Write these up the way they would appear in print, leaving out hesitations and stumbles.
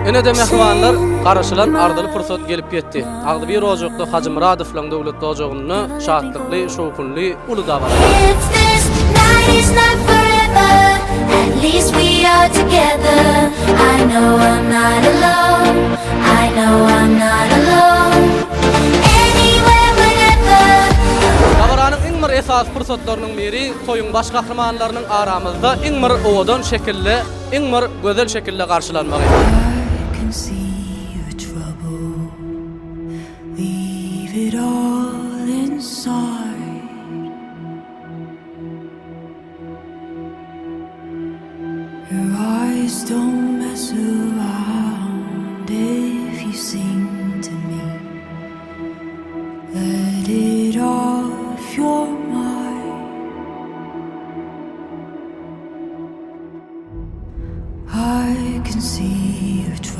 Ene de mehmanlar garaşylan ardaly pursat gelip getdi. Agdy bir ojokda Hacı Muradowlaň döwletli ojogyny şatlykly, şowkunly Uludağ bar. If this night is not forever, at least we are together. I know I'm not alone. I know I'm not alone. Anywhere, whenever. Gabaranyň iň bir esas pursatlarynyň biri toyuň baş gahrmanlarynyň aramyzda iň bir owadan şekilli, iň bir gözel şekilde garşylanmagy. I can see your trouble. Leave it all inside. Your eyes don't mess around if you sing to me. Let it off your mind. I can see your trouble.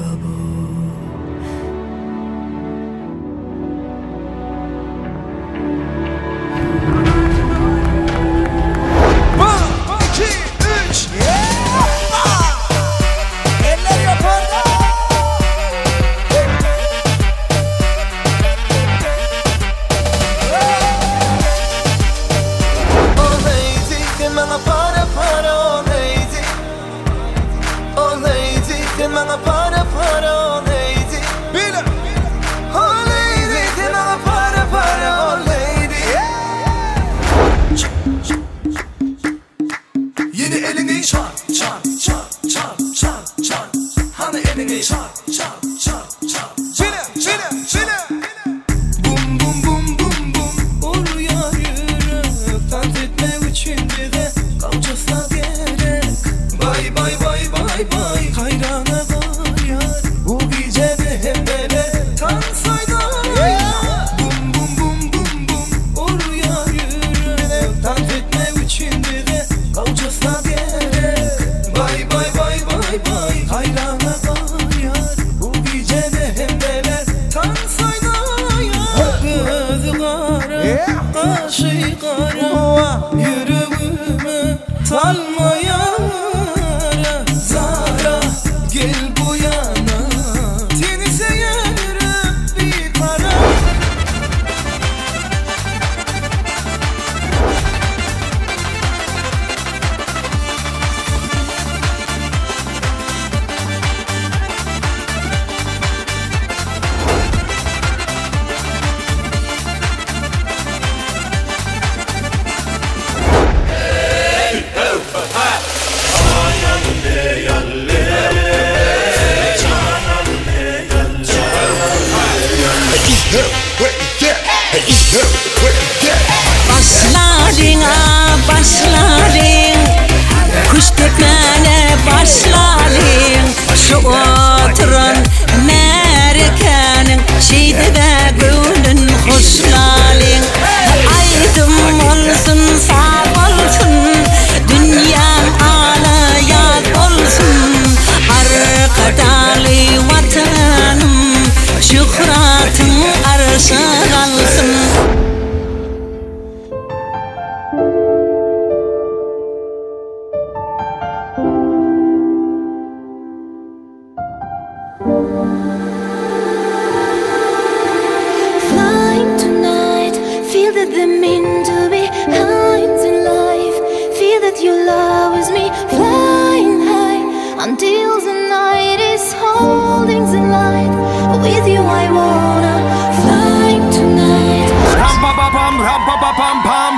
Yeni elini çal, çal, çal, çal, çal, çal. Hani elini çal, çal, çal, çal. Çile, çile, çile. Bum bum bum bum bum. Oraya yürü. Dans etme içinde de kalçasına gerek. Bay bay bay bay bay. Hayrana bayar. Bu gece de hep böyle tansayda. Bum bum bum bum bum. Oraya yürü. Dans etme içinde de kalçasına gerek. Bay bay bay bay bay. Hayrana bayar. Bu gece de hep böyle tansayda. Gözü kara, kaşı kara. Yüreğime talmaya Zara gel bu yana. Seni seyerim bir kara. Başladın, kuş tepene başladın. Şu oturan Amerikanın şeyde de gönlün hoşlalın. Aydım olsun sağ olsun, dünyam ala yad olsun. Arkadalı vatanım, şükratın arşı kalsın. Flying tonight, feel that the meant to be heights in life. Feel that your love is me, flying high until the night is holding the light. With you I wanna flying tonight. Ram pa pa pam, ram pa pa pam pam.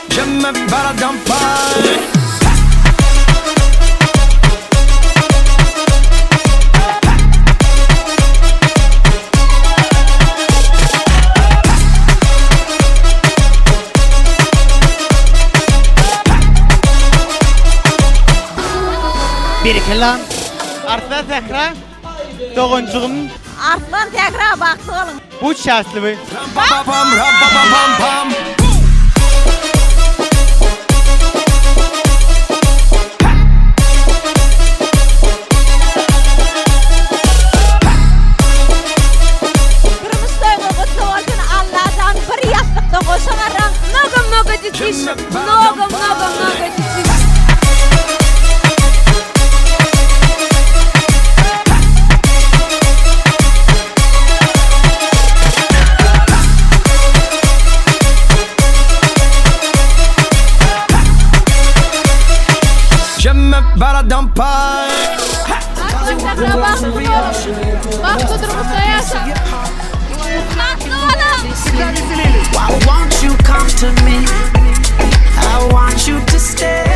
Jemme bara dampa. Bir kelam. Artdan tekrar. Doğuncuğum. Artdan tekrar baktı oğlum. Bu şanslı mı? Ram pa pa pam, ram pa pa pam pam. tekrar baktı oğlum. Baktıdır mutlu yaşa. Baktı oğlum. Why won't you come to me? I want you to stay.